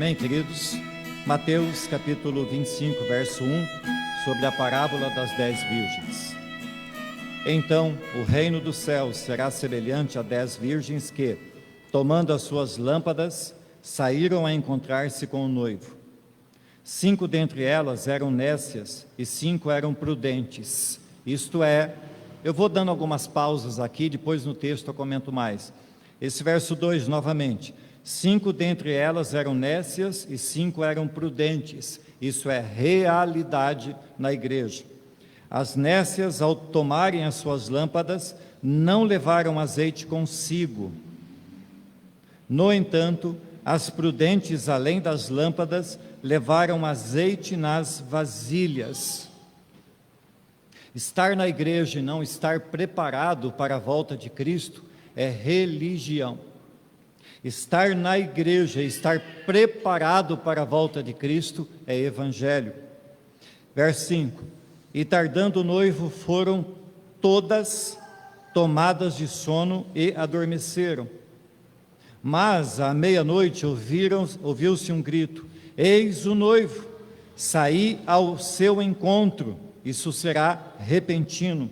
Amém, queridos? Mateus capítulo 25, verso 1, sobre a parábola das 10 virgens. Então, o reino dos céus será semelhante a 10 virgens que, tomando as suas lâmpadas, saíram a encontrar-se com o noivo. 5 dentre elas eram nécias e 5 eram prudentes. Isto é, eu vou dando algumas pausas aqui, depois no texto eu comento mais. Esse verso 2 novamente. 5 dentre elas eram nécias e 5 eram prudentes. Isso é realidade na igreja. As nécias, ao tomarem as suas lâmpadas, não levaram azeite consigo. No entanto, as prudentes, além das lâmpadas, levaram azeite nas vasilhas. Estar na igreja e não estar preparado para a volta de Cristo é religião. Estar na igreja e estar preparado para a volta de Cristo é evangelho. Verso 5: E tardando o noivo, foram todas tomadas de sono e adormeceram. Mas à meia-noite ouviu-se um grito: Eis o noivo, saí ao seu encontro. Isso será repentino.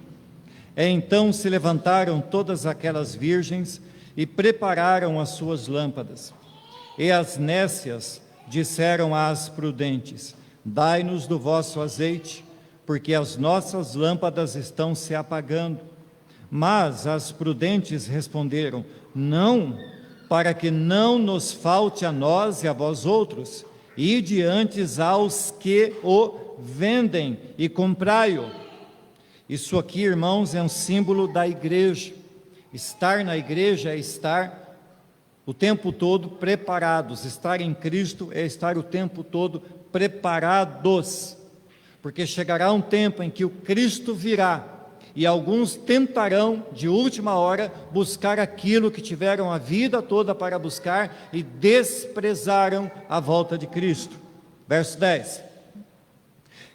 Então se levantaram todas aquelas virgens e prepararam as suas lâmpadas. E as nécias disseram às prudentes: Dai-nos do vosso azeite, porque as nossas lâmpadas estão se apagando. Mas as prudentes responderam: Não, para que não nos falte a nós e a vós outros, ide antes aos que o vendem e comprai-o. Isso aqui, irmãos, é um símbolo da igreja. Estar na igreja é estar o tempo todo preparados. Estar em Cristo é estar o tempo todo preparados. Porque chegará um tempo em que o Cristo virá e alguns tentarão, de última hora, buscar aquilo que tiveram a vida toda para buscar e desprezaram a volta de Cristo. Verso 10: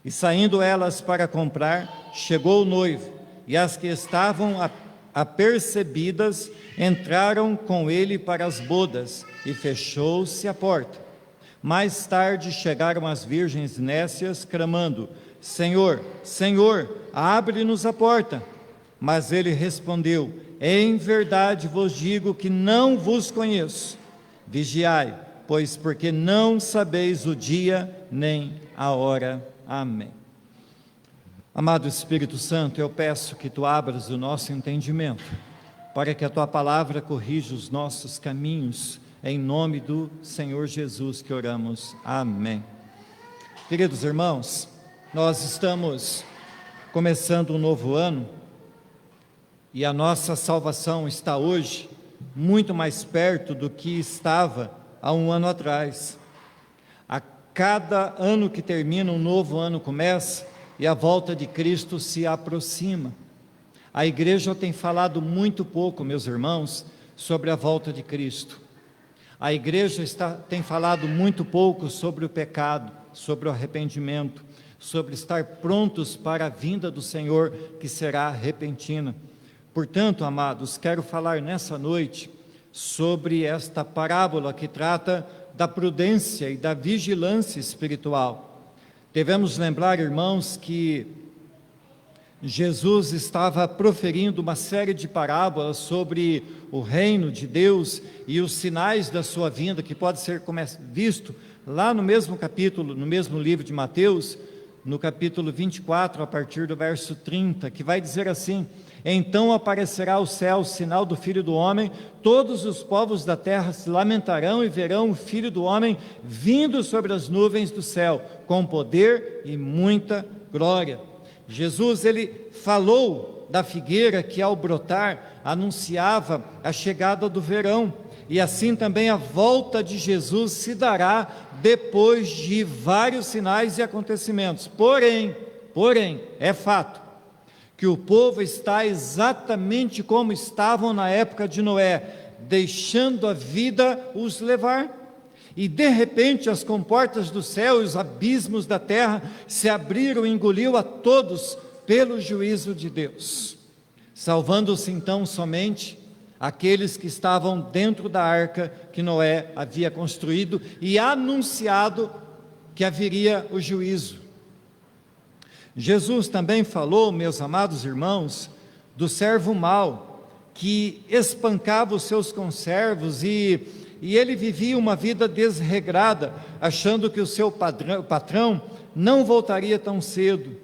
E saindo elas para comprar, chegou o noivo, e as que estavam apercebidas entraram com ele para as bodas, e fechou-se a porta. Mais tarde chegaram as virgens nécias, clamando: Senhor, Senhor, abre-nos a porta. Mas ele respondeu: Em verdade vos digo que não vos conheço. Vigiai, pois porque não sabeis o dia nem a hora. Amém. Amado Espírito Santo, eu peço que Tu abras o nosso entendimento, para que a Tua palavra corrija os nossos caminhos, em nome do Senhor Jesus que oramos. Amém. Queridos irmãos, nós estamos começando um novo ano, e a nossa salvação está hoje muito mais perto do que estava há um ano atrás. A cada ano que termina, um novo ano começa, e a volta de Cristo se aproxima. A igreja tem falado muito pouco, meus irmãos, sobre a volta de Cristo. A igreja tem falado muito pouco sobre o pecado, sobre o arrependimento, sobre estar prontos para a vinda do Senhor, que será repentina. Portanto, amados, quero falar nessa noite sobre esta parábola que trata da prudência e da vigilância espiritual. Devemos lembrar, irmãos, que Jesus estava proferindo uma série de parábolas sobre o reino de Deus e os sinais da sua vinda, que pode ser visto lá no mesmo capítulo, no mesmo livro de Mateus, no capítulo 24, a partir do verso 30, que vai dizer assim: Então aparecerá ao céu o sinal do Filho do Homem, todos os povos da terra se lamentarão e verão o Filho do Homem vindo sobre as nuvens do céu, com poder e muita glória. Jesus, ele falou da figueira que ao brotar anunciava a chegada do verão, e assim também a volta de Jesus se dará depois de vários sinais e acontecimentos. Porém, é fato que o povo está exatamente como estavam na época de Noé, deixando a vida os levar. E de repente as comportas do céu e os abismos da terra se abriram e engoliu a todos pelo juízo de Deus, salvando-se então somente aqueles que estavam dentro da arca que Noé havia construído e anunciado que haveria o juízo. Jesus também falou, meus amados irmãos, do servo mau, que espancava os seus conservos e ele vivia uma vida desregrada, achando que o seu patrão não voltaria tão cedo.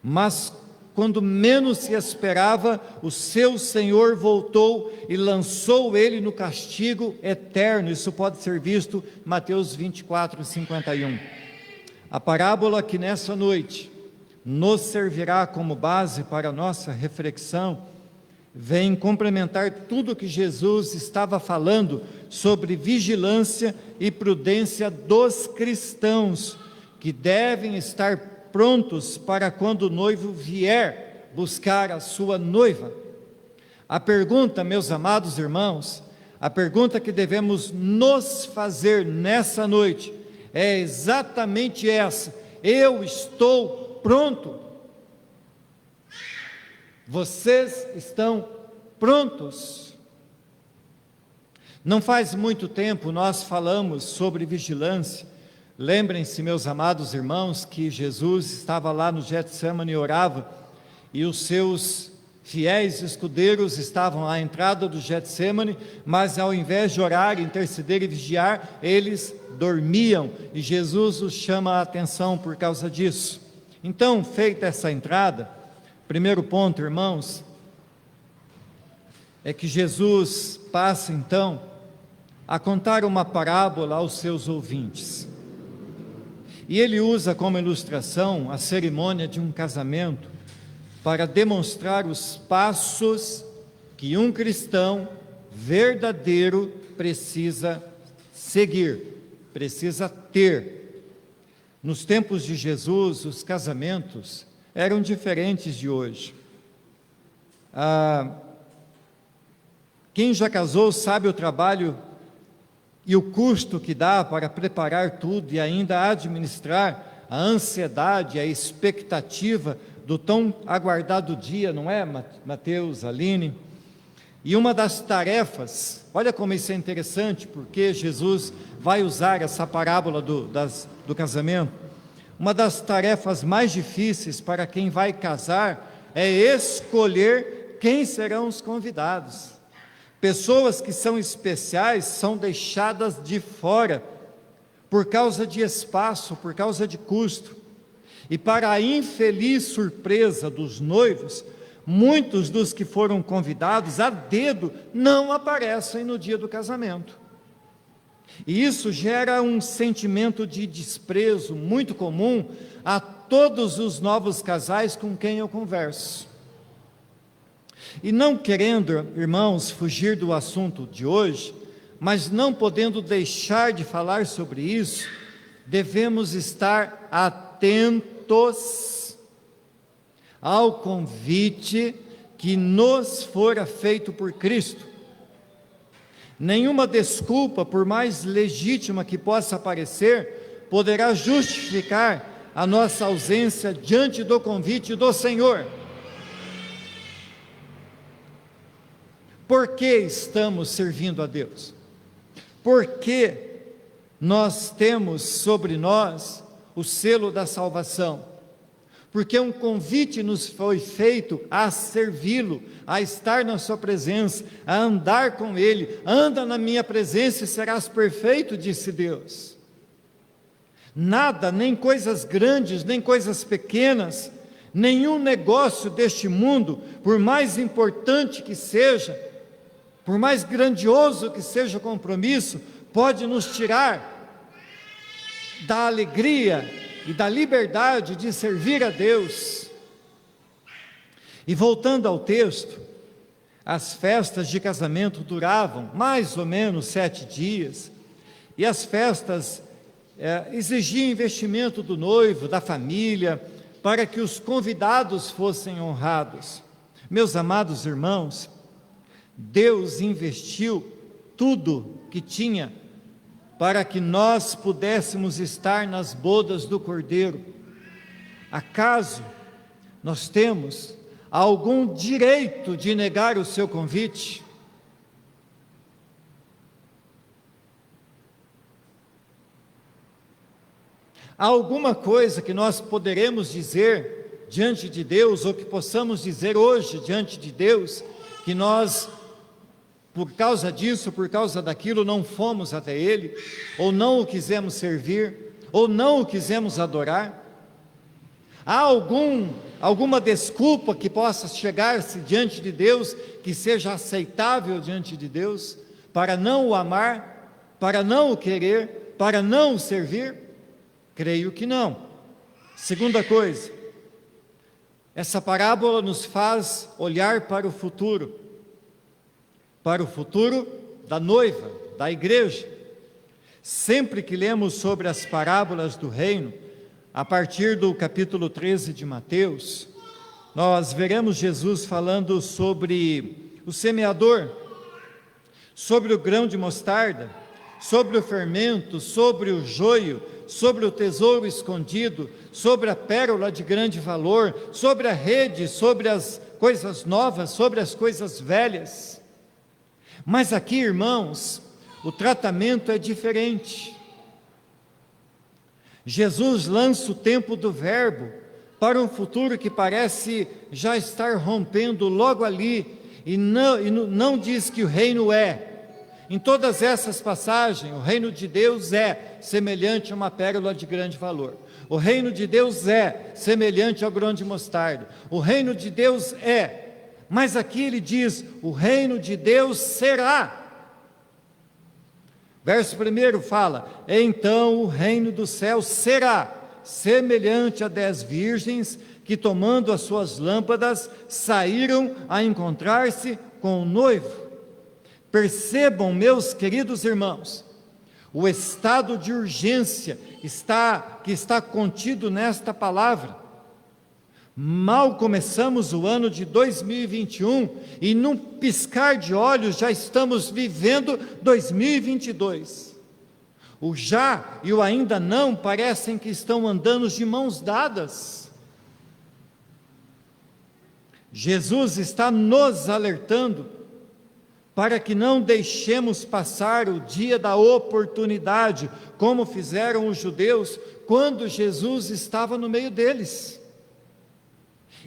Mas quando menos se esperava, o seu Senhor voltou e lançou ele no castigo eterno. Isso pode ser visto em Mateus 24, 51. A parábola que nessa noite nos servirá como base para a nossa reflexão, vem complementar tudo que Jesus estava falando sobre vigilância e prudência dos cristãos, que devem estar prontos para quando o noivo vier buscar a sua noiva. A pergunta, meus amados irmãos, a pergunta que devemos nos fazer nessa noite é exatamente essa: eu estou pronto? Vocês estão prontos? Não faz muito tempo nós falamos sobre vigilância. Lembrem-se, meus amados irmãos, que Jesus estava lá no Getsemane e orava, e os seus fiéis escudeiros estavam à entrada do Getsemane, mas ao invés de orar, interceder e vigiar, eles dormiam, e Jesus os chama a atenção por causa disso. Então, feita essa entrada, primeiro ponto, irmãos, é que Jesus passa então a contar uma parábola aos seus ouvintes. E ele usa como ilustração a cerimônia de um casamento para demonstrar os passos que um cristão verdadeiro precisa seguir, precisa ter. Nos tempos de Jesus, os casamentos eram diferentes de hoje. Quem já casou sabe o trabalho e o custo que dá para preparar tudo e ainda administrar a ansiedade, a expectativa do tão aguardado dia, não é, Mateus, Aline? E uma das tarefas, olha como isso é interessante, porque Jesus vai usar essa parábola do casamento. Uma das tarefas mais difíceis para quem vai casar é escolher quem serão os convidados. Pessoas que são especiais são deixadas de fora por causa de espaço, por causa de custo. E para a infeliz surpresa dos noivos, muitos dos que foram convidados a dedo não aparecem no dia do casamento. E isso gera um sentimento de desprezo muito comum a todos os novos casais com quem eu converso. E não querendo, irmãos, fugir do assunto de hoje, mas não podendo deixar de falar sobre isso, devemos estar atentos ao convite que nos fora feito por Cristo. Nenhuma desculpa, por mais legítima que possa parecer, poderá justificar a nossa ausência diante do convite do Senhor. Por que estamos servindo a Deus? Por que nós temos sobre nós o selo da salvação? Porque um convite nos foi feito a servi-lo, a estar na sua presença, a andar com ele. Anda na minha presença e serás perfeito, disse Deus. Nada, nem coisas grandes, nem coisas pequenas, nenhum negócio deste mundo, por mais importante que seja, por mais grandioso que seja o compromisso, pode nos tirar da alegria e da liberdade de servir a Deus. E voltando ao texto, as festas de casamento duravam mais ou menos 7 dias, e as festas exigiam investimento do noivo, da família, para que os convidados fossem honrados. Meus amados irmãos, Deus investiu tudo que tinha para que nós pudéssemos estar nas bodas do Cordeiro. Acaso nós temos algum direito de negar o seu convite? Há alguma coisa que nós poderemos dizer diante de Deus, ou que possamos dizer hoje diante de Deus, que nós, por causa disso, por causa daquilo, não fomos até Ele, ou não o quisemos servir, ou não o quisemos adorar? Há alguma desculpa que possa chegar-se diante de Deus, que seja aceitável diante de Deus, para não o amar, para não o querer, para não o servir? Creio que não. Segunda coisa, essa parábola nos faz olhar para o futuro da noiva, da igreja. Sempre que lemos sobre as parábolas do reino, a partir do capítulo 13 de Mateus, nós veremos Jesus falando sobre o semeador, sobre o grão de mostarda, sobre o fermento, sobre o joio, sobre o tesouro escondido, sobre a pérola de grande valor, sobre a rede, sobre as coisas novas, sobre as coisas velhas. Mas aqui, irmãos, o tratamento é diferente. Jesus lança o tempo do verbo para um futuro que parece já estar rompendo logo ali, e não diz que o reino é. Em todas essas passagens, o reino de Deus é semelhante a uma pérola de grande valor. O reino de Deus é semelhante ao grão de mostarda. O reino de Deus é. Mas aqui ele diz, o reino de Deus será. Verso 1 fala, então o reino do céu será semelhante a 10 virgens que, tomando as suas lâmpadas, saíram a encontrar-se com o noivo. Percebam, meus queridos irmãos, o estado de urgência que está contido nesta palavra. Mal começamos o ano de 2021 e num piscar de olhos já estamos vivendo 2022. O já e o ainda não parecem que estão andando de mãos dadas. Jesus está nos alertando para que não deixemos passar o dia da oportunidade, como fizeram os judeus quando Jesus estava no meio deles.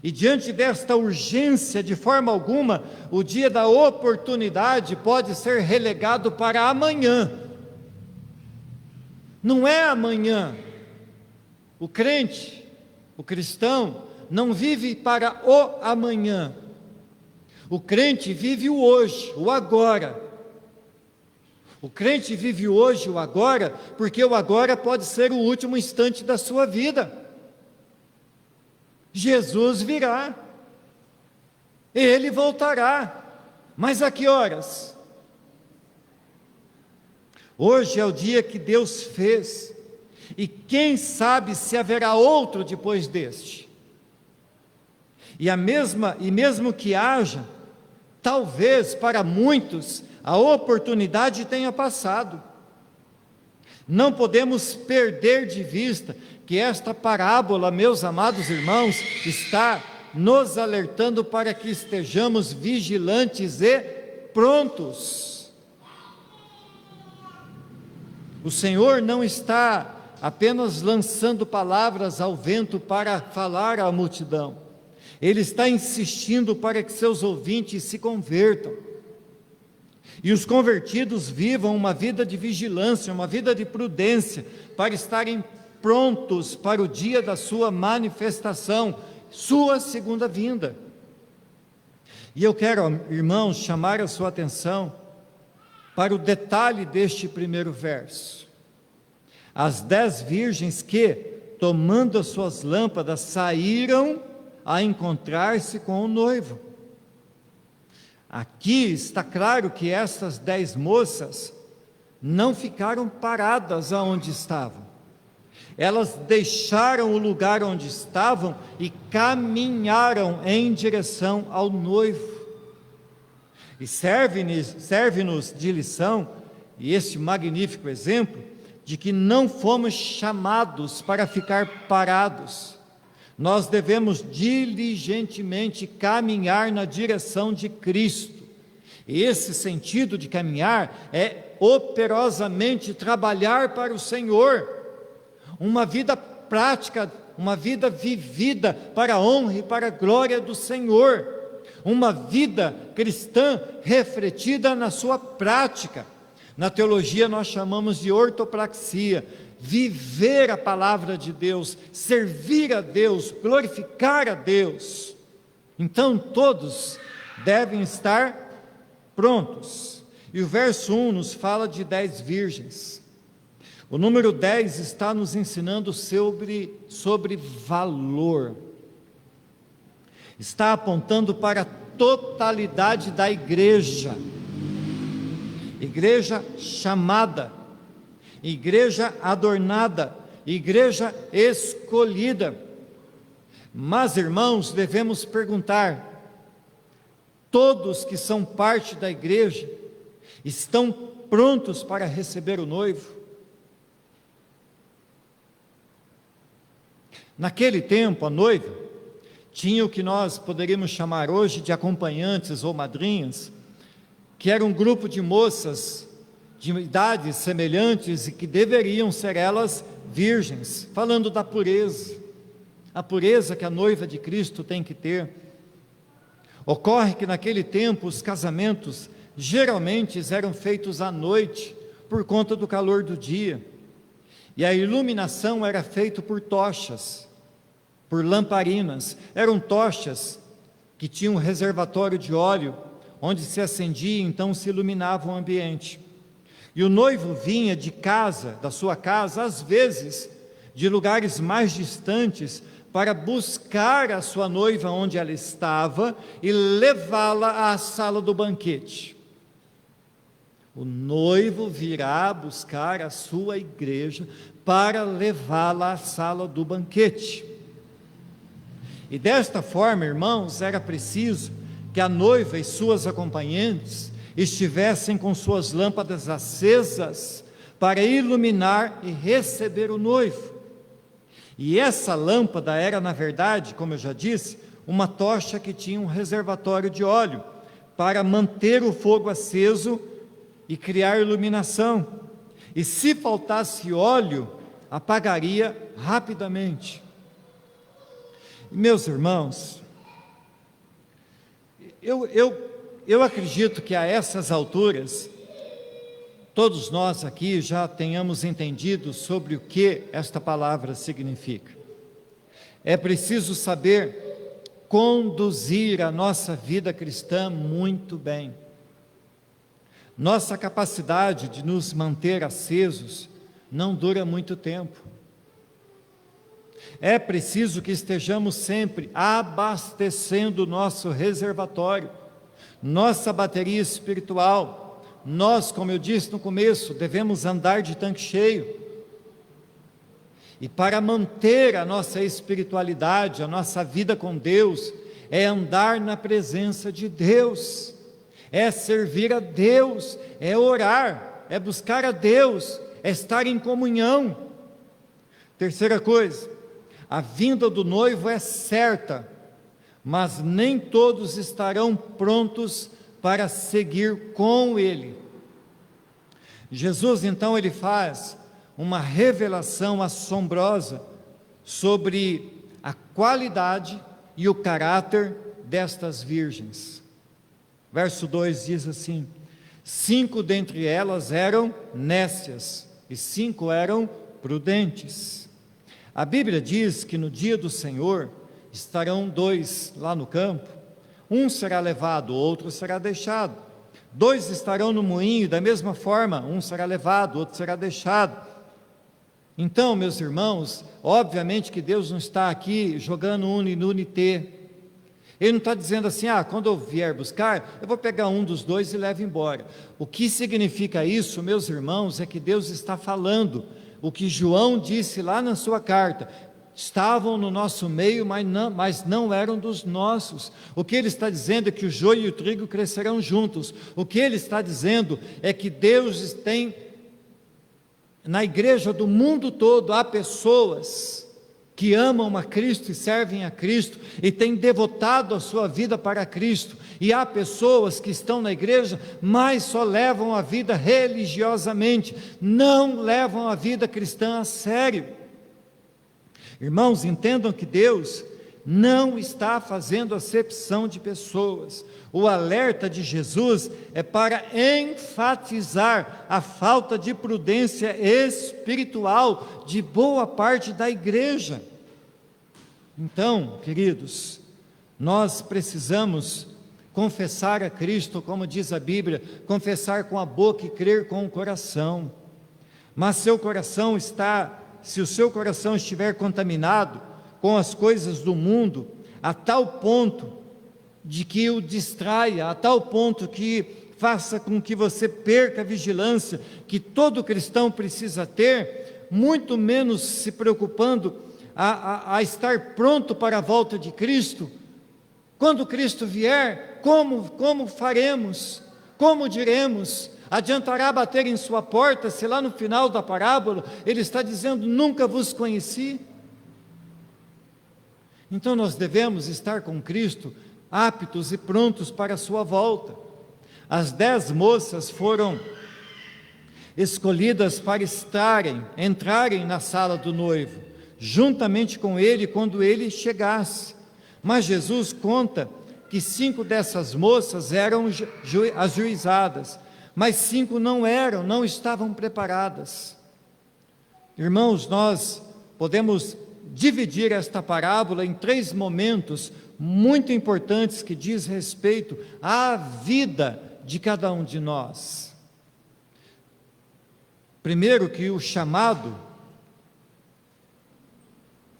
E diante desta urgência, de forma alguma, o dia da oportunidade pode ser relegado para amanhã. Não é amanhã. O crente, o cristão, não vive para o amanhã. O crente vive o hoje, o agora. O crente vive o hoje, o agora, porque o agora pode ser o último instante da sua vida. Jesus virá, Ele voltará, mas a que horas? Hoje é o dia que Deus fez, e quem sabe se haverá outro depois deste. E mesmo que haja, talvez para muitos a oportunidade tenha passado. Não podemos perder de vista que esta parábola, meus amados irmãos, está nos alertando para que estejamos vigilantes e prontos. O Senhor não está apenas lançando palavras ao vento para falar à multidão. Ele está insistindo para que seus ouvintes se convertam. E os convertidos vivam uma vida de vigilância, uma vida de prudência, para estarem prontos para o dia da sua manifestação, sua segunda vinda. E eu quero, irmãos, chamar a sua atenção para o detalhe deste primeiro verso. As 10 virgens que, tomando as suas lâmpadas, saíram a encontrar-se com o noivo. Aqui está claro que essas 10 moças não ficaram paradas aonde estavam. Elas deixaram o lugar onde estavam e caminharam em direção ao noivo. E serve-nos de lição, e este magnífico exemplo, de que não fomos chamados para ficar parados. Nós devemos diligentemente caminhar na direção de Cristo. E esse sentido de caminhar é operosamente trabalhar para o Senhor. uma vida prática, uma vida vivida para a honra e para a glória do Senhor, uma vida cristã refletida na sua prática. Na teologia nós chamamos de ortopraxia, viver a palavra de Deus, servir a Deus, glorificar a Deus. Então todos devem estar prontos. E o verso 1 nos fala de 10 virgens. O número 10 está nos ensinando sobre valor. Está apontando para a totalidade da igreja. Igreja chamada, igreja adornada, igreja escolhida. Mas, irmãos, devemos perguntar: todos que são parte da igreja estão prontos para receber o noivo? Naquele tempo, a noiva tinha o que nós poderíamos chamar hoje de acompanhantes ou madrinhas, que era um grupo de moças de idades semelhantes e que deveriam ser elas virgens, falando da pureza, a pureza que a noiva de Cristo tem que ter. Ocorre que naquele tempo os casamentos geralmente eram feitos à noite, por conta do calor do dia, e a iluminação era feita por tochas, por lamparinas. Eram tochas que tinham um reservatório de óleo, onde se acendia, então se iluminava o ambiente. E o noivo vinha de casa, da sua casa, às vezes de lugares mais distantes, para buscar a sua noiva onde ela estava e levá-la à sala do banquete. O noivo virá buscar a sua igreja para levá-la à sala do banquete. E desta forma, irmãos, era preciso que a noiva e suas acompanhantes estivessem com suas lâmpadas acesas para iluminar e receber o noivo. E essa lâmpada era, na verdade, como eu já disse, uma tocha que tinha um reservatório de óleo para manter o fogo aceso e criar iluminação. E se faltasse óleo, apagaria rapidamente. Meus irmãos, eu acredito que a essas alturas, todos nós aqui já tenhamos entendido sobre o que esta palavra significa. É preciso saber conduzir a nossa vida cristã muito bem. Nossa capacidade de nos manter acesos não dura muito tempo. É preciso que estejamos sempre abastecendo o nosso reservatório, nossa bateria espiritual. Nós, como eu disse no começo, devemos andar de tanque cheio. E para manter a nossa espiritualidade, a nossa vida com Deus, é andar na presença de Deus, é servir a Deus, é orar, é buscar a Deus, é estar em comunhão. Terceira coisa, a vinda do noivo é certa, mas nem todos estarão prontos para seguir com ele. Jesus, então, ele faz uma revelação assombrosa sobre a qualidade e o caráter destas virgens. Verso 2 diz assim: 5 dentre elas eram nécias e 5 eram prudentes. A Bíblia diz que no dia do Senhor estarão 2 lá no campo, um será levado, outro será deixado. 2 estarão no moinho, da mesma forma, um será levado, outro será deixado. Então, meus irmãos, obviamente que Deus não está aqui jogando unité. Ele não está dizendo assim: quando eu vier buscar, eu vou pegar um dos 2 e levo embora. O que significa isso, meus irmãos, é que Deus está falando o que João disse lá na sua carta: estavam no nosso meio, mas não eram dos nossos. O que ele está dizendo é que o joio e o trigo crescerão juntos. O que ele está dizendo é que Deus tem, na igreja do mundo todo, há pessoas que amam a Cristo e servem a Cristo e têm devotado a sua vida para Cristo, e há pessoas que estão na igreja, mas só levam a vida religiosamente, não levam a vida cristã a sério. Irmãos, entendam que Deus não está fazendo acepção de pessoas. O alerta de Jesus é para enfatizar a falta de prudência espiritual de boa parte da igreja. Então, queridos, nós precisamos confessar a Cristo, como diz a Bíblia, confessar com a boca e crer com o coração. Mas se o seu coração estiver contaminado com as coisas do mundo, a tal ponto de que o distraia, a tal ponto que faça com que você perca a vigilância que todo cristão precisa ter, muito menos se preocupando a estar pronto para a volta de Cristo. Quando Cristo vier, como faremos? Como diremos? Adiantará bater em sua porta, se lá no final da parábola ele está dizendo: nunca vos conheci? Então nós devemos estar com Cristo, aptos e prontos para a sua volta. As 10 moças foram escolhidas para entrarem na sala do noivo, juntamente com ele quando ele chegasse. Mas Jesus conta que 5 dessas moças eram ajuizadas, mas 5 não estavam preparadas. Irmãos, nós podemos dividir esta parábola em 3 momentos muito importantes que diz respeito à vida de cada um de nós. Primeiro, que o chamado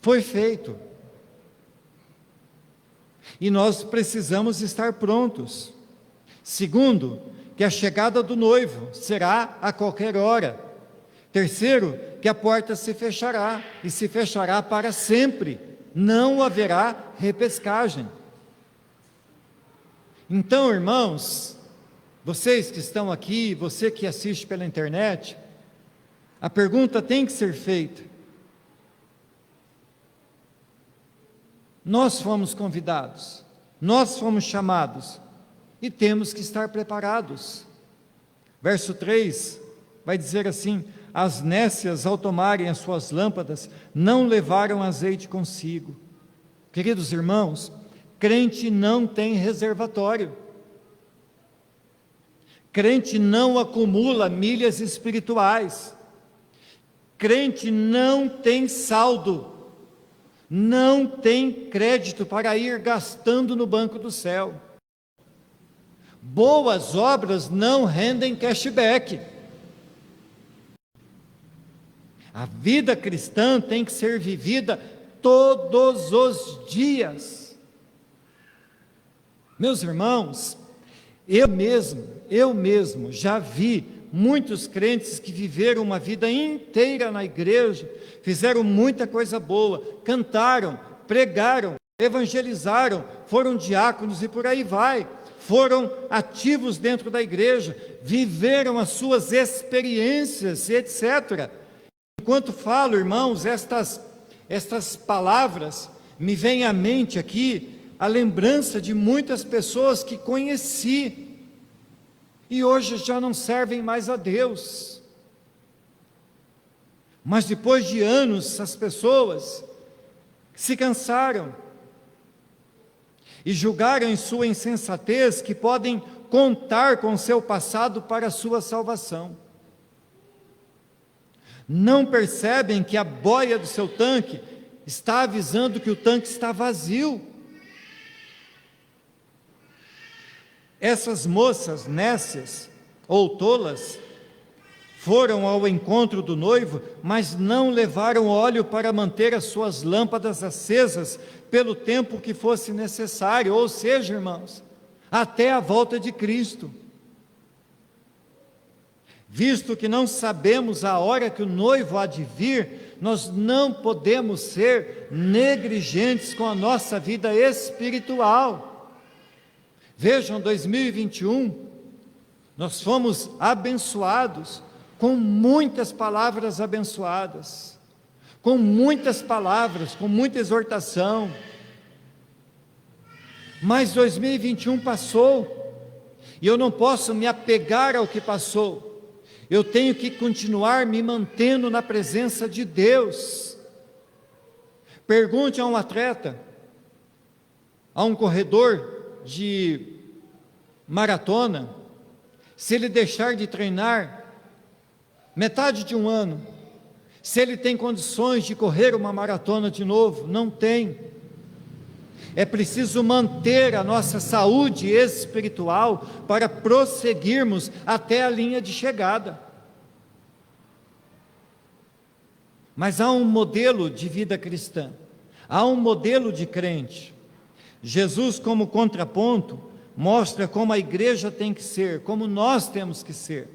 foi feito e nós precisamos estar prontos. Segundo, que a chegada do noivo será a qualquer hora. Terceiro, que a porta se fechará, e se fechará para sempre, não haverá repescagem. Então, irmãos, vocês que estão aqui, você que assiste pela internet, a pergunta tem que ser feita. Nós fomos convidados, nós fomos chamados, e temos que estar preparados. Verso 3 vai dizer assim: as nécias, ao tomarem as suas lâmpadas, não levaram azeite consigo. Queridos irmãos, crente não tem reservatório. Crente não acumula milhas espirituais. Crente não tem saldo. Não tem crédito para ir gastando no banco do céu. Boas obras não rendem cashback. A vida cristã tem que ser vivida todos os dias. Meus irmãos, eu mesmo já vi muitos crentes que viveram uma vida inteira na igreja, fizeram muita coisa boa, cantaram, pregaram, evangelizaram, foram diáconos e por aí vai, foram ativos dentro da igreja, viveram as suas experiências, etc. Enquanto falo, irmãos, estas palavras, me vem à mente aqui a lembrança de muitas pessoas que conheci, e hoje já não servem mais a Deus. Mas depois de anos, as pessoas se cansaram e julgaram em sua insensatez que podem contar com seu passado para a sua salvação. Não percebem que a boia do seu tanque está avisando que o tanque está vazio. Essas moças nécias ou tolas foram ao encontro do noivo, mas não levaram óleo para manter as suas lâmpadas acesas pelo tempo que fosse necessário, ou seja, irmãos, até a volta de Cristo. Visto que não sabemos a hora que o noivo há de vir, nós não podemos ser negligentes com a nossa vida espiritual. Vejam, 2021, nós fomos abençoados com muitas palavras abençoadas, com muitas palavras, com muita exortação. Mas 2021 passou, e eu não posso me apegar ao que passou. Eu tenho que continuar me mantendo na presença de Deus. Pergunte a um atleta, a um corredor de maratona, se ele deixar de treinar metade de um ano, se ele tem condições de correr uma maratona de novo. Não tem. É preciso manter a nossa saúde espiritual para prosseguirmos até a linha de chegada. Mas há um modelo de vida cristã, há um modelo de crente. Jesus, como contraponto, mostra como a igreja tem que ser, como nós temos que ser.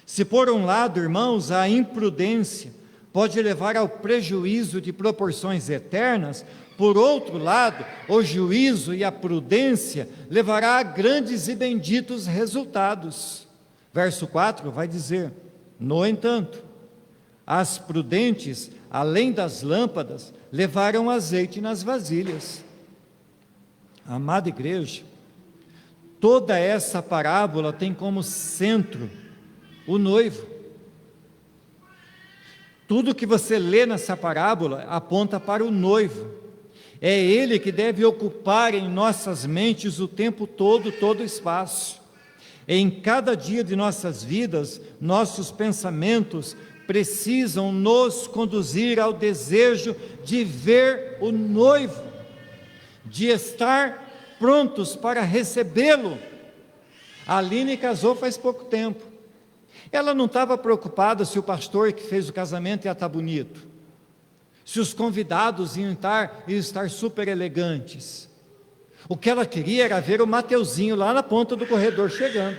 Se por um lado, irmãos, a imprudência pode levar ao prejuízo de proporções eternas, por outro lado, o juízo e a prudência levará a grandes e benditos resultados. Verso 4 vai dizer: no entanto, as prudentes, além das lâmpadas, levaram azeite nas vasilhas. Amada igreja, toda essa parábola tem como centro o noivo. Tudo que você lê nessa parábola aponta para o noivo. É ele que deve ocupar em nossas mentes o tempo todo, todo o espaço. Em cada dia de nossas vidas, nossos pensamentos precisam nos conduzir ao desejo de ver o noivo, de estar prontos para recebê-lo. A Aline casou faz pouco tempo. Ela não estava preocupada se o pastor que fez o casamento ia estar bonito, se os convidados iam estar super elegantes. O que ela queria era ver o Mateuzinho lá na ponta do corredor chegando.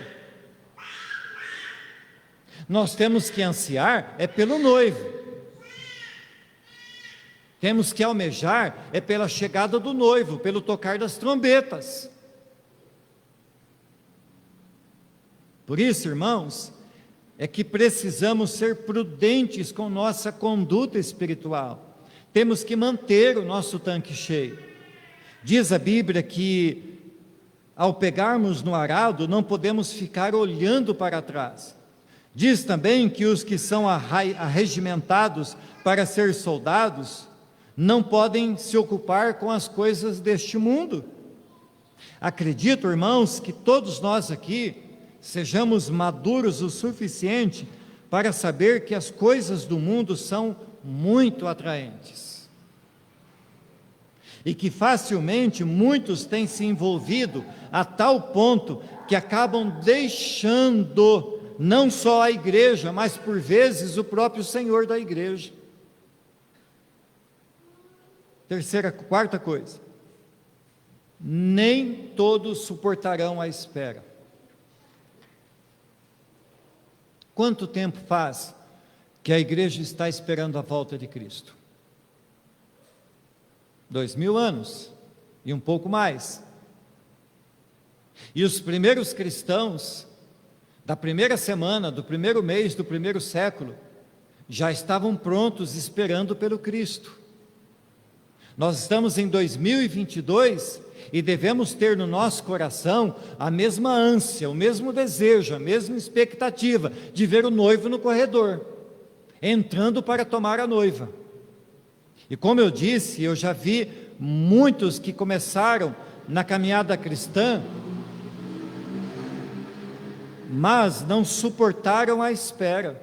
Nós temos que ansiar pelo noivo. Temos que almejar pela chegada do noivo, pelo tocar das trombetas. Por isso, irmãos, é que precisamos ser prudentes com nossa conduta espiritual. Temos que manter o nosso tanque cheio. Diz a Bíblia que, ao pegarmos no arado, não podemos ficar olhando para trás. Diz também que os que são arregimentados para ser soldados não podem se ocupar com as coisas deste mundo. Acredito, irmãos, que todos nós aqui sejamos maduros o suficiente para saber que as coisas do mundo são muito atraentes. E que facilmente muitos têm se envolvido a tal ponto que acabam deixando não só a igreja, mas por vezes o próprio Senhor da igreja. Quarta coisa, nem todos suportarão a espera. Quanto tempo faz que a igreja está esperando a volta de Cristo? 2000 anos e um pouco mais. E os primeiros cristãos da primeira semana, do primeiro mês, do primeiro século, já estavam prontos esperando pelo Cristo. Nós estamos em 2022 e devemos ter no nosso coração a mesma ânsia, o mesmo desejo, a mesma expectativa de ver o noivo no corredor, entrando para tomar a noiva. E como eu disse, eu já vi muitos que começaram na caminhada cristã, mas não suportaram a espera,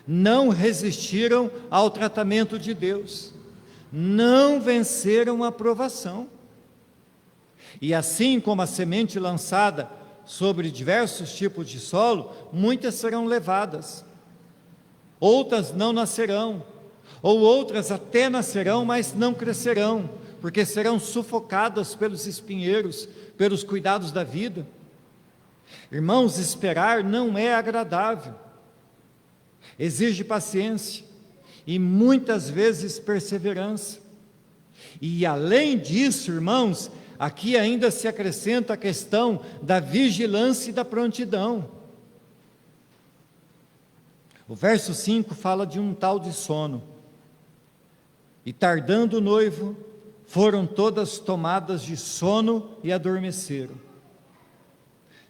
não resistiram ao tratamento de Deus, não venceram a provação. E assim como a semente lançada sobre diversos tipos de solo, muitas serão levadas, outras não nascerão, ou outras até nascerão, mas não crescerão, porque serão sufocadas pelos espinheiros, pelos cuidados da vida. Irmãos, esperar não é agradável, exige paciência e muitas vezes perseverança. E além disso, irmãos, aqui ainda se acrescenta a questão da vigilância e da prontidão. O verso 5 fala de um tal de sono. E tardando o noivo, foram todas tomadas de sono e adormeceram.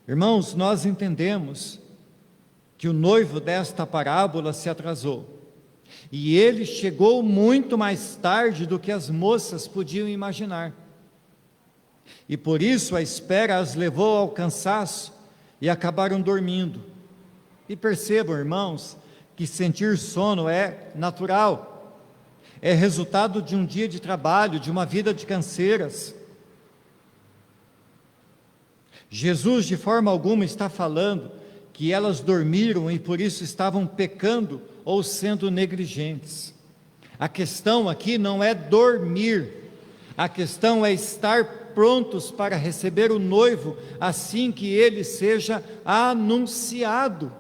Irmãos, nós entendemos que o noivo desta parábola se atrasou. E ele chegou muito mais tarde do que as moças podiam imaginar. E por isso a espera as levou ao cansaço e acabaram dormindo. E percebam, irmãos, que sentir sono é natural, é resultado de um dia de trabalho, de uma vida de canseiras. Jesus, de forma alguma, está falando que elas dormiram e por isso estavam pecando ou sendo negligentes. A questão aqui não é dormir, a questão é estar prontos para receber o noivo assim que ele seja anunciado.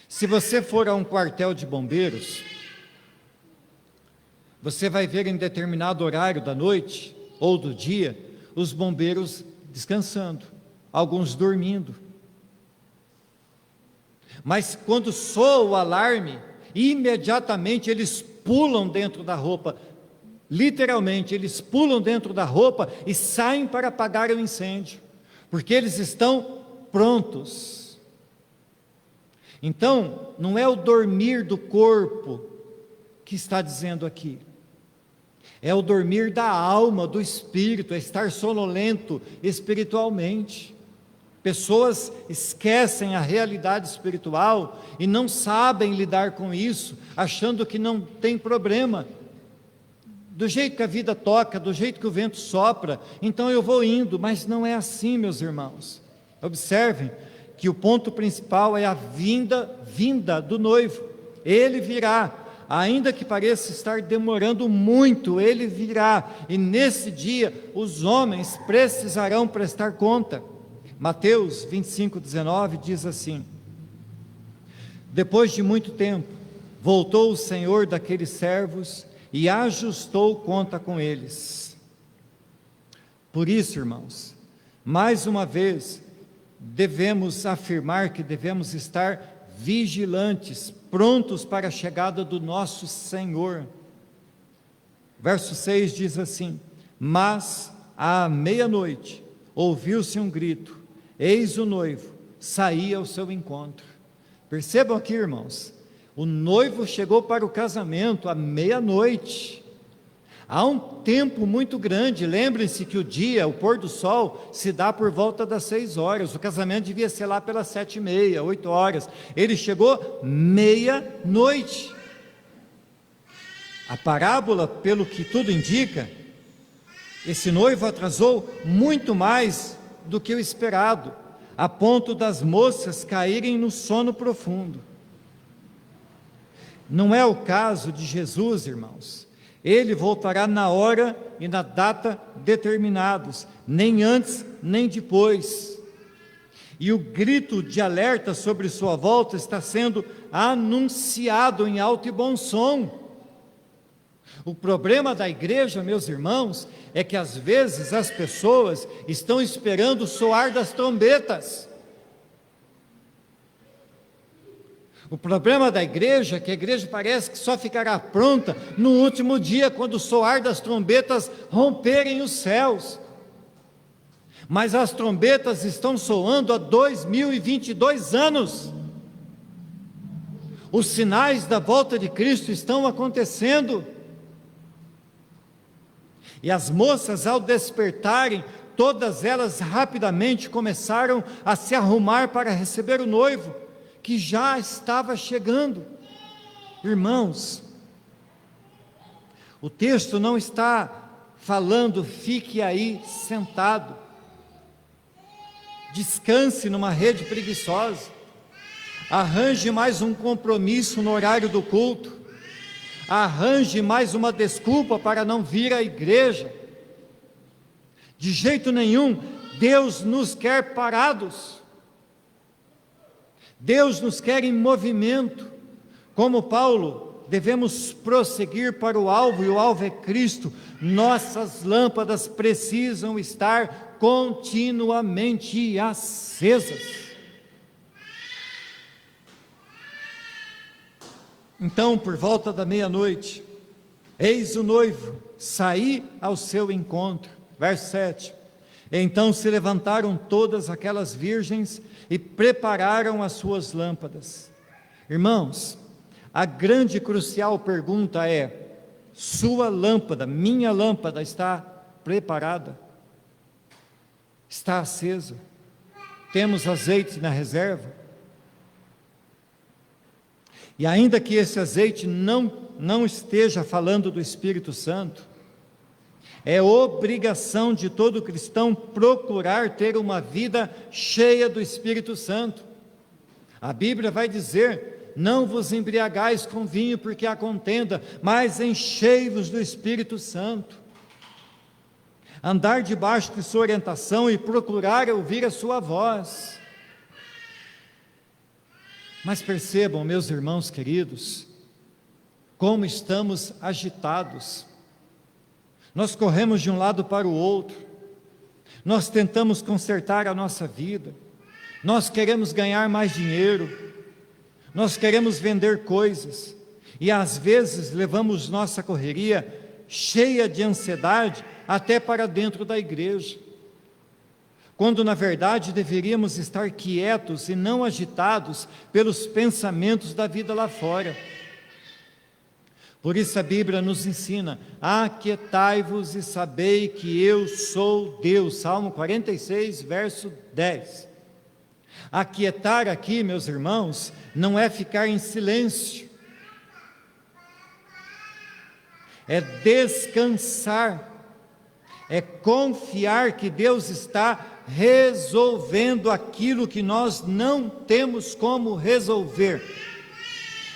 Se você for a um quartel de bombeiros, você vai ver em determinado horário da noite ou do dia, os bombeiros descansando, alguns dormindo. Mas quando soa o alarme, imediatamente eles pulam dentro da roupa, literalmente, eles pulam dentro da roupa e saem para apagar o incêndio, porque eles estão prontos. Então, não é o dormir do corpo que está dizendo aqui, é o dormir da alma, do espírito, é estar sonolento espiritualmente. Pessoas esquecem a realidade espiritual e não sabem lidar com isso, achando que não tem problema. Do jeito que a vida toca, do jeito que o vento sopra, então eu vou indo, mas não é assim, meus irmãos. Observem que o ponto principal é a vinda do noivo. Ele virá, ainda que pareça estar demorando muito, ele virá, e nesse dia os homens precisarão prestar conta. Mateus 25:19 diz assim: depois de muito tempo, voltou o Senhor daqueles servos e ajustou conta com eles. Por isso, irmãos, mais uma vez, devemos afirmar que devemos estar vigilantes, prontos para a chegada do nosso Senhor. Verso 6 diz assim: mas à meia-noite ouviu-se um grito, eis o noivo, saía ao seu encontro. Percebam aqui, irmãos, o noivo chegou para o casamento à meia-noite. Há um tempo muito grande. Lembrem-se que o dia, o pôr do sol, se dá por volta das 6 horas, o casamento devia ser lá pelas 7h30, 8 horas, ele chegou meia-noite. A parábola, pelo que tudo indica, esse noivo atrasou muito mais do que o esperado, a ponto das moças caírem no sono profundo. Não é o caso de Jesus, irmãos. Ele voltará na hora e na data determinados, nem antes nem depois. E o grito de alerta sobre sua volta está sendo anunciado em alto e bom som. O problema da igreja, meus irmãos, é que às vezes as pessoas estão esperando o soar das trombetas. O problema da igreja é que a igreja parece que só ficará pronta no último dia, quando o soar das trombetas romperem os céus. Mas as trombetas estão soando há 2022 anos. Os sinais da volta de Cristo estão acontecendo. E as moças, ao despertarem, todas elas rapidamente começaram a se arrumar para receber o noivo, que já estava chegando. Irmãos, o texto não está falando, fique aí sentado, descanse numa rede preguiçosa, arranje mais um compromisso no horário do culto, arranje mais uma desculpa para não vir à igreja. De jeito nenhum. Deus nos quer parados. Deus nos quer em movimento. Como Paulo, devemos prosseguir para o alvo, e o alvo é Cristo. Nossas lâmpadas precisam estar continuamente acesas. Então, por volta da meia-noite, eis o noivo, saí ao seu encontro. Verso 7. Então se levantaram todas aquelas virgens e prepararam as suas lâmpadas. Irmãos, a grande e crucial pergunta é: sua lâmpada, minha lâmpada está preparada? Está acesa? Temos azeite na reserva? E ainda que esse azeite não esteja falando do Espírito Santo, é obrigação de todo cristão procurar ter uma vida cheia do Espírito Santo. A Bíblia vai dizer: não vos embriagais com vinho, porque há contenda, mas enchei-vos do Espírito Santo. Andar debaixo de sua orientação e procurar ouvir a sua voz. Mas percebam, meus irmãos queridos, como estamos agitados. Nós corremos de um lado para o outro, nós tentamos consertar a nossa vida, nós queremos ganhar mais dinheiro, nós queremos vender coisas, e às vezes levamos nossa correria cheia de ansiedade até para dentro da igreja, quando na verdade deveríamos estar quietos e não agitados pelos pensamentos da vida lá fora. Por isso a Bíblia nos ensina: aquietai-vos e sabei que eu sou Deus. Salmo 46, verso 10. Aquietar aqui, meus irmãos, não é ficar em silêncio, é descansar, é confiar que Deus está resolvendo aquilo que nós não temos como resolver,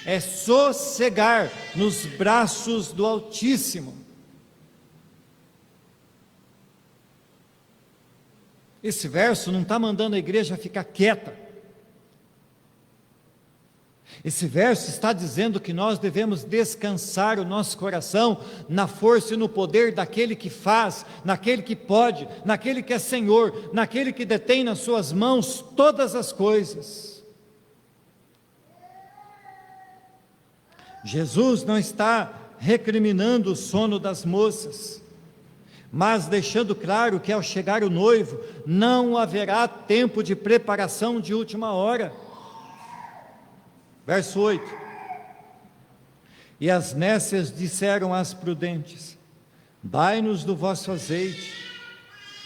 é sossegar nos braços do Altíssimo. Esse verso não está mandando a igreja ficar quieta. Esse verso está dizendo que nós devemos descansar o nosso coração na força e no poder daquele que faz, naquele que pode, naquele que é Senhor, naquele que detém nas suas mãos todas as coisas. Jesus não está recriminando o sono das moças, mas deixando claro que ao chegar o noivo, não haverá tempo de preparação de última hora. Verso 8: e as nécias disseram às prudentes: dai-nos do vosso azeite,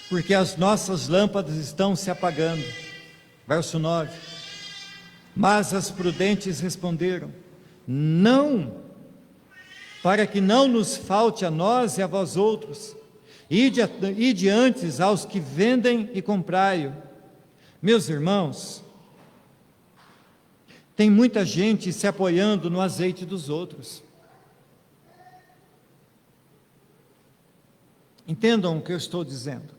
porque as nossas lâmpadas estão se apagando. Verso 9: mas as prudentes responderam: não, para que não nos falte a nós e a vós outros, ide antes aos que vendem e comprai-o. Meus irmãos, tem muita gente se apoiando no azeite dos outros. Entendam o que eu estou dizendo.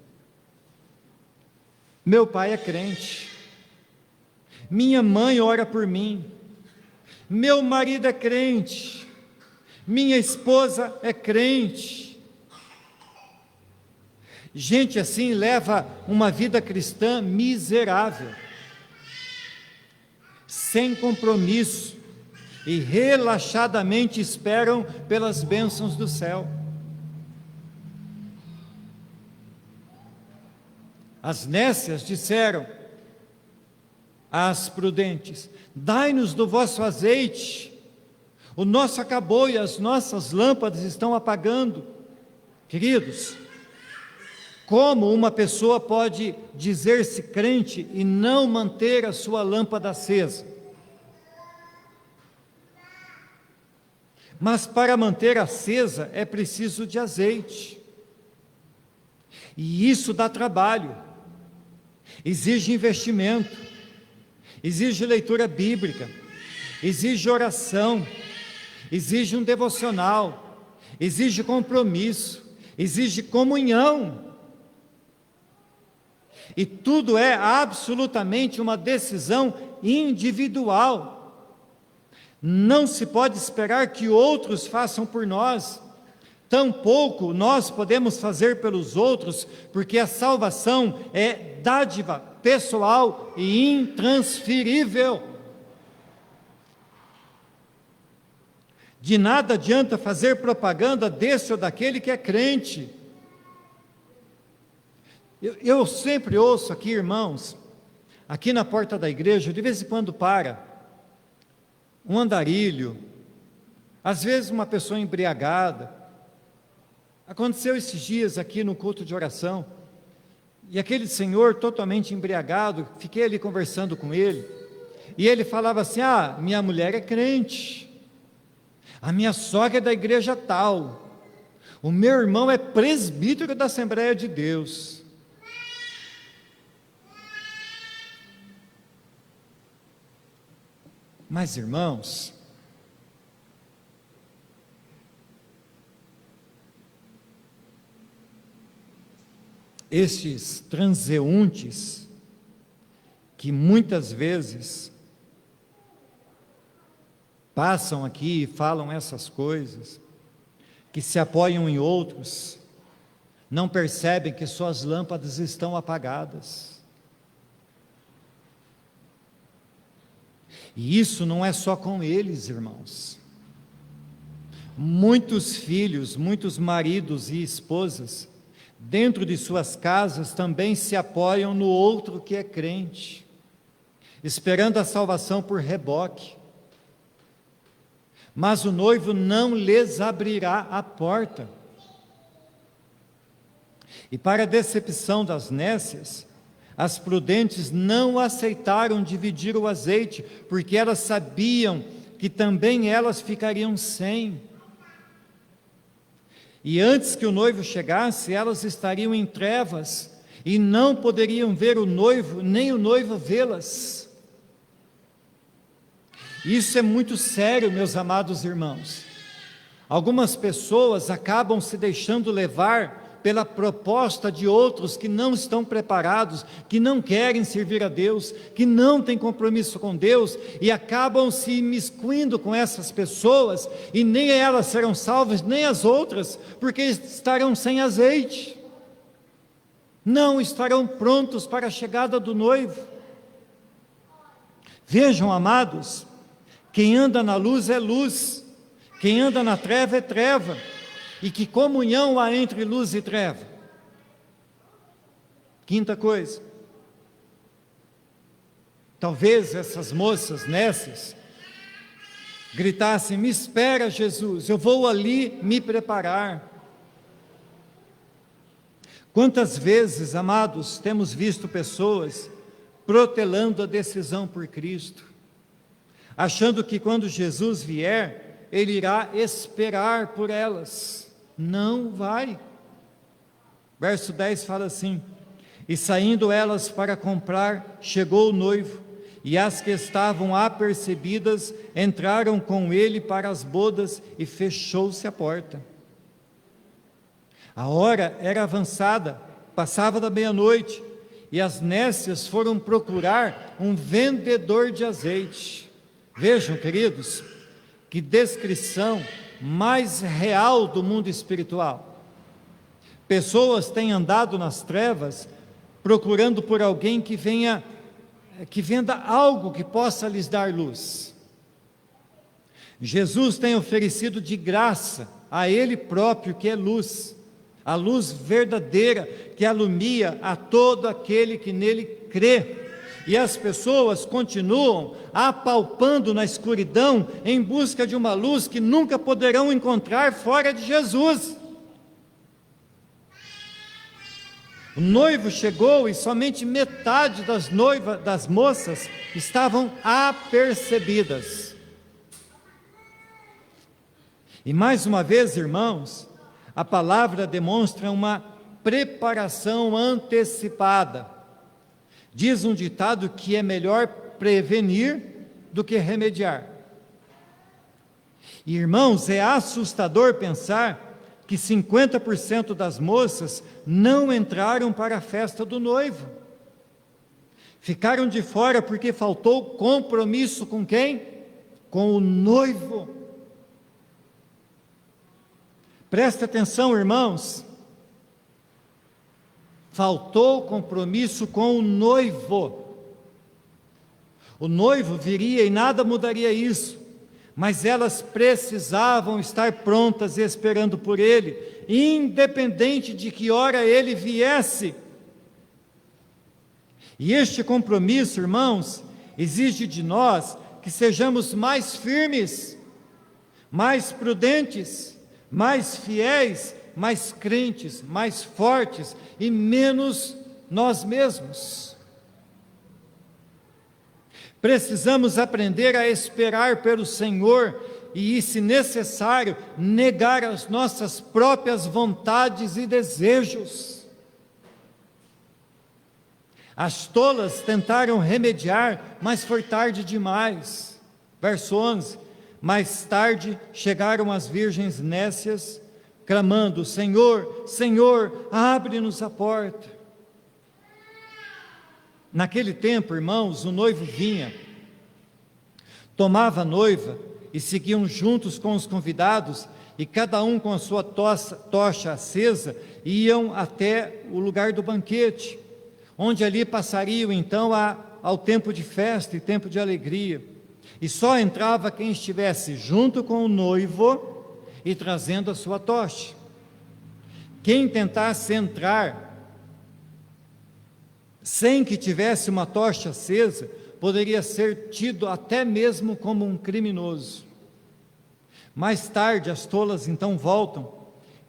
Meu pai é crente, minha mãe ora por mim, meu marido é crente, minha esposa é crente. Gente assim leva uma vida cristã miserável, sem compromisso, e relaxadamente esperam pelas bênçãos do céu. As nécias disseram às prudentes: dai-nos do vosso azeite, o nosso acabou e as nossas lâmpadas estão apagando. Queridos, como uma pessoa pode dizer-se crente e não manter a sua lâmpada acesa? Mas para manter acesa é preciso de azeite, e isso dá trabalho, exige investimento, exige leitura bíblica, exige oração, exige um devocional, exige compromisso, exige comunhão. E tudo é absolutamente uma decisão individual. Não se pode esperar que outros façam por nós, tampouco nós podemos fazer pelos outros, porque a salvação é dádiva pessoal e intransferível. De nada adianta fazer propaganda desse ou daquele que é crente. Eu sempre ouço aqui, irmãos, aqui na porta da igreja, de vez em quando para um andarilho, às vezes uma pessoa embriagada. Aconteceu esses dias aqui no culto de oração, e aquele senhor totalmente embriagado, fiquei ali conversando com ele, e ele falava assim: minha mulher é crente, a minha sogra é da igreja tal, o meu irmão é presbítero da Assembleia de Deus. Mas, irmãos, estes transeuntes, que muitas vezes passam aqui e falam essas coisas, que se apoiam em outros, não percebem que suas lâmpadas estão apagadas. E isso não é só com eles, irmãos. Muitos filhos, muitos maridos e esposas, dentro de suas casas, também se apoiam no outro que é crente, esperando a salvação por reboque. Mas o noivo não lhes abrirá a porta. E para a decepção das nécias, as prudentes não aceitaram dividir o azeite, porque elas sabiam que também elas ficariam sem. E antes que o noivo chegasse, elas estariam em trevas, e não poderiam ver o noivo, nem o noivo vê-las. Isso é muito sério, meus amados irmãos. Algumas pessoas acabam se deixando levar pela proposta de outros que não estão preparados, que não querem servir a Deus, que não têm compromisso com Deus, e acabam se imiscuindo com essas pessoas, e nem elas serão salvas, nem as outras, porque estarão sem azeite, não estarão prontos para a chegada do noivo. Vejam, amados, quem anda na luz é luz, quem anda na treva é treva. E que comunhão há entre luz e treva? Quinta coisa, talvez essas moças nécias gritassem: me espera, Jesus, eu vou ali me preparar. Quantas vezes, amados, temos visto pessoas protelando a decisão por Cristo, achando que quando Jesus vier, Ele irá esperar por elas. Não vai. Verso 10 fala assim: e saindo elas para comprar, chegou o noivo, e as que estavam apercebidas entraram com ele para as bodas, e fechou-se a porta. A hora era avançada, passava da meia-noite, e as nécias foram procurar um vendedor de azeite. Vejam, queridos, que descrição mais real do mundo espiritual. Pessoas têm andado nas trevas procurando por alguém que venda algo que possa lhes dar luz. Jesus tem oferecido de graça a Ele próprio, que é luz, a luz verdadeira que alumia a todo aquele que nele crê. E as pessoas continuam apalpando na escuridão em busca de uma luz que nunca poderão encontrar fora de Jesus. O noivo chegou e somente metade das moças estavam apercebidas. E mais uma vez, irmãos, a palavra demonstra uma preparação antecipada. Diz um ditado que é melhor prevenir do que remediar. E, irmãos, é assustador pensar que 50% das moças não entraram para a festa do noivo. Ficaram de fora porque faltou compromisso com quem? Com o noivo. Presta atenção, irmãos. Faltou compromisso com o noivo. O noivo viria e nada mudaria isso, mas elas precisavam estar prontas esperando por ele, independente de que hora ele viesse. E este compromisso, irmãos, exige de nós que sejamos mais firmes, mais prudentes, mais fiéis, mais crentes, mais fortes e menos nós mesmos. Precisamos aprender a esperar pelo Senhor e, se necessário, negar as nossas próprias vontades e desejos. As tolas tentaram remediar, mas foi tarde demais. Verso 11: mais tarde chegaram as virgens nécias, clamando: Senhor, Senhor, abre-nos a porta. Naquele tempo, irmãos, o noivo vinha, tomava a noiva e seguiam juntos com os convidados, e cada um com a sua tocha acesa, iam até o lugar do banquete, onde ali passariam então ao tempo de festa e tempo de alegria, e só entrava quem estivesse junto com o noivo e trazendo a sua tocha. Quem tentasse entrar sem que tivesse uma tocha acesa, poderia ser tido até mesmo como um criminoso. Mais tarde as tolas então voltam,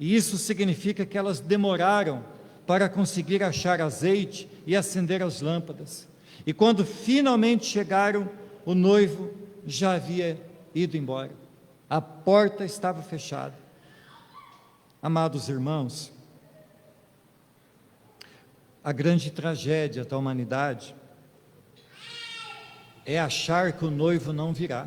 e isso significa que elas demoraram para conseguir achar azeite e acender as lâmpadas. E quando finalmente chegaram, o noivo já havia ido embora. A porta estava fechada. Amados irmãos, a grande tragédia da humanidade é achar que o noivo não virá.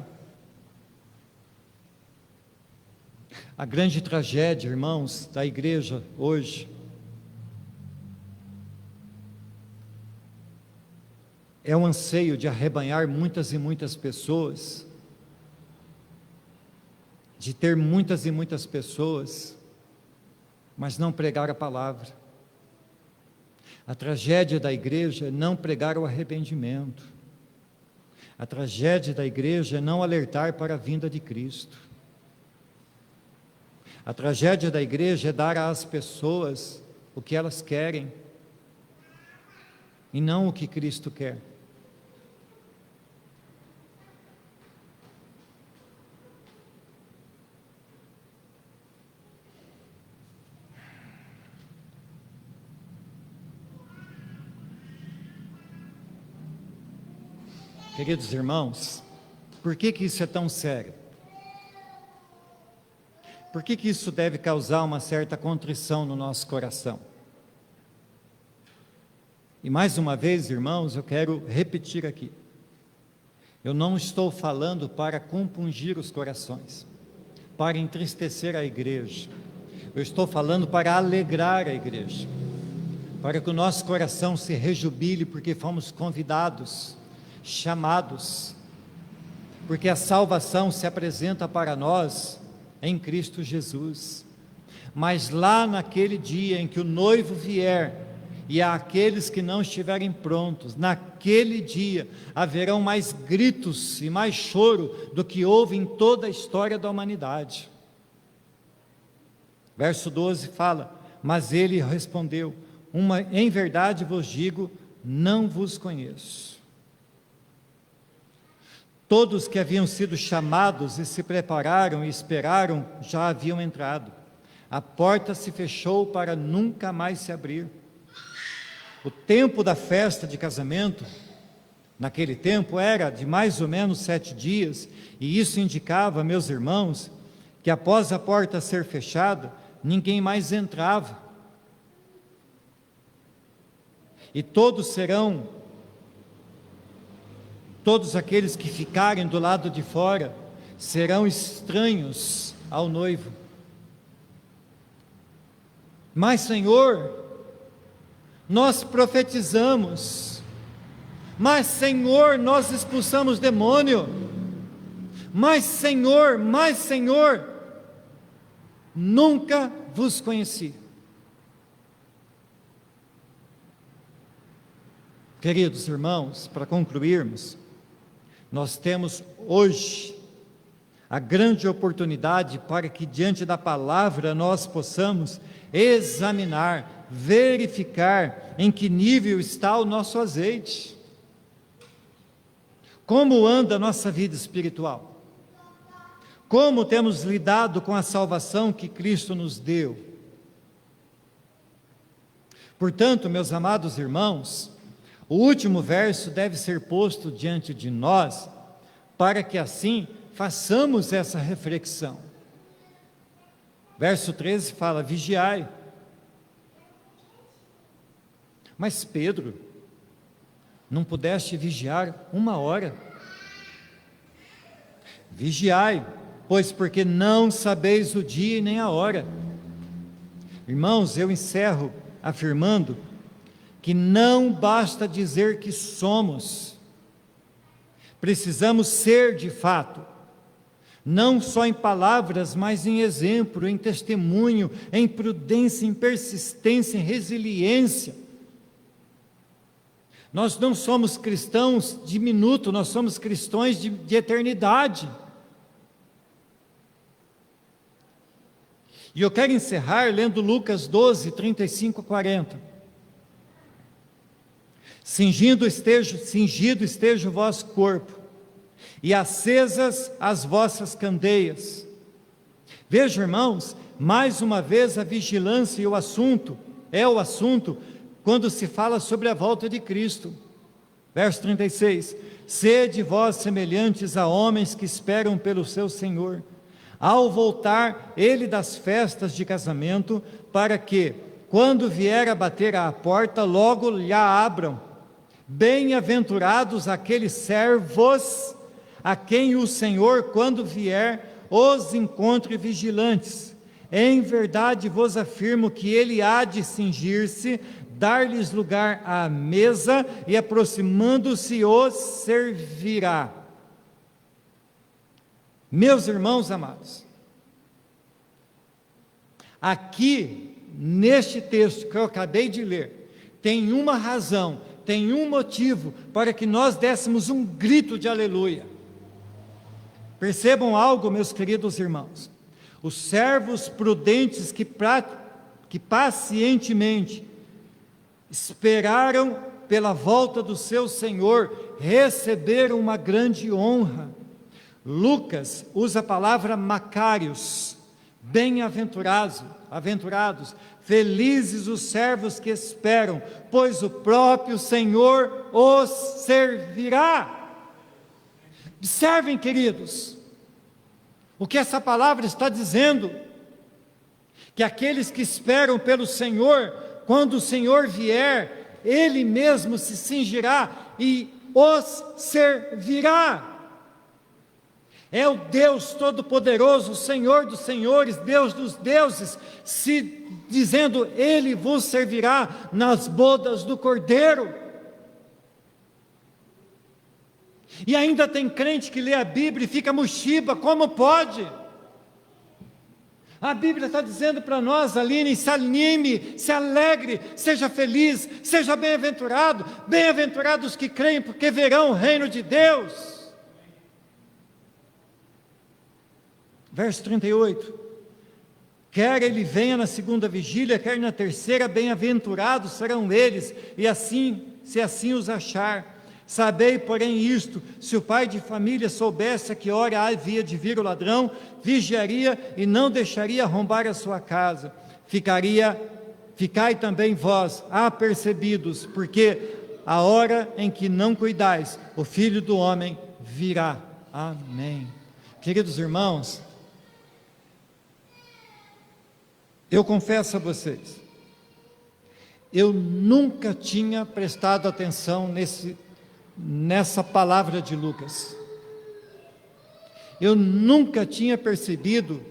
A grande tragédia, irmãos, da igreja hoje é o anseio de arrebanhar muitas e muitas pessoas, de ter muitas e muitas pessoas, mas não pregar a palavra. A tragédia da igreja é não pregar o arrependimento. A tragédia da igreja é não alertar para a vinda de Cristo. A tragédia da igreja é dar às pessoas o que elas querem e não o que Cristo quer. Queridos irmãos, por que isso é tão sério? Por que isso deve causar uma certa contrição no nosso coração? E mais uma vez, irmãos, eu quero repetir aqui. Eu não estou falando para compungir os corações, para entristecer a igreja. Eu estou falando para alegrar a igreja, para que o nosso coração se rejubile, porque fomos convidados, chamados, porque a salvação se apresenta para nós em Cristo Jesus. Mas lá naquele dia em que o noivo vier, e aqueles que não estiverem prontos, naquele dia haverão mais gritos e mais choro do que houve em toda a história da humanidade. Verso 12 fala: mas ele respondeu: em verdade vos digo, não vos conheço. Todos que haviam sido chamados e se prepararam e esperaram já haviam entrado. A porta se fechou para nunca mais se abrir. O tempo da festa de casamento, naquele tempo, era de mais ou menos 7 dias, e isso indicava, meus irmãos, que após a porta ser fechada, ninguém mais entrava. E todos aqueles que ficarem do lado de fora, serão estranhos ao noivo. Mas, Senhor, nós profetizamos, mas, Senhor, nós expulsamos demônio, mas, Senhor, nunca vos conheci. Queridos irmãos, para concluirmos, nós temos hoje a grande oportunidade para que diante da palavra nós possamos examinar, verificar em que nível está o nosso azeite. Como anda a nossa vida espiritual? Como temos lidado com a salvação que Cristo nos deu? Portanto, meus amados irmãos, o último verso deve ser posto diante de nós, para que assim façamos essa reflexão. Verso 13 fala: vigiai. Mas Pedro, não pudeste vigiar 1 hora? Vigiai, pois porque não sabeis o dia e nem a hora. Irmãos, eu encerro afirmando que não basta dizer que somos, precisamos ser de fato, não só em palavras, mas em exemplo, em testemunho, em prudência, em persistência, em resiliência. Nós não somos cristãos de minuto, nós somos cristãos de eternidade. E eu quero encerrar lendo Lucas 12, 35 a 40. Cingido esteja o vosso corpo, e acesas as vossas candeias. Vejam, irmãos, mais uma vez a vigilância e o assunto quando se fala sobre a volta de Cristo. Verso 36, sede vós semelhantes a homens que esperam pelo seu Senhor, ao voltar ele das festas de casamento, para que, quando vier a bater à porta, logo lhe abram. Bem-aventurados aqueles servos a quem o Senhor, quando vier, os encontre vigilantes. Em verdade vos afirmo que ele há de cingir-se, dar-lhes lugar à mesa, e aproximando-se os servirá. Meus irmãos amados, aqui neste texto que eu acabei de ler, tem uma razão, tem um motivo para que nós dessemos um grito de aleluia. Percebam algo, meus queridos irmãos: os servos prudentes que pacientemente esperaram pela volta do seu Senhor, receberam uma grande honra. Lucas usa a palavra macários, bem-aventurados, felizes os servos que esperam, pois o próprio Senhor os servirá. Observem, queridos, o que essa palavra está dizendo: que aqueles que esperam pelo Senhor, quando o Senhor vier, Ele mesmo se cingirá e os servirá. É o Deus Todo-Poderoso, o Senhor dos Senhores, Deus dos deuses, dizendo: Ele vos servirá nas bodas do Cordeiro. E ainda tem crente que lê a Bíblia e fica mochiba, como pode? A Bíblia está dizendo para nós, Aline: se anime, se alegre, seja feliz, seja bem-aventurado, bem-aventurados que creem, porque verão o reino de Deus. Verso 38, quer ele venha na segunda vigília, quer na terceira, bem-aventurados serão eles, e assim, se assim os achar. Sabei, porém, isto: se o pai de família soubesse a que hora havia de vir o ladrão, vigiaria e não deixaria arrombar a sua casa. Ficai também vós apercebidos, porque a hora em que não cuidais, o Filho do Homem virá. Amém. Queridos irmãos, eu confesso a vocês, eu nunca tinha prestado atenção nessa palavra de Lucas. Eu nunca tinha percebido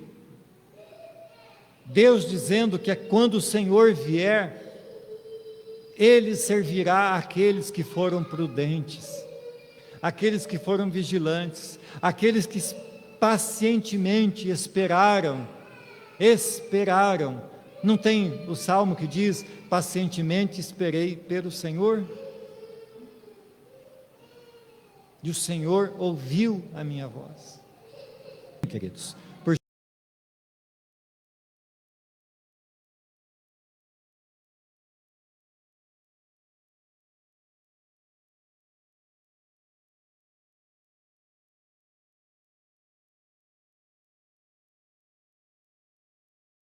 Deus dizendo que é quando o Senhor vier, Ele servirá aqueles que foram prudentes, aqueles que foram vigilantes, aqueles que pacientemente esperaram. Não tem o salmo que diz: pacientemente esperei pelo Senhor? E o Senhor ouviu a minha voz. Queridos,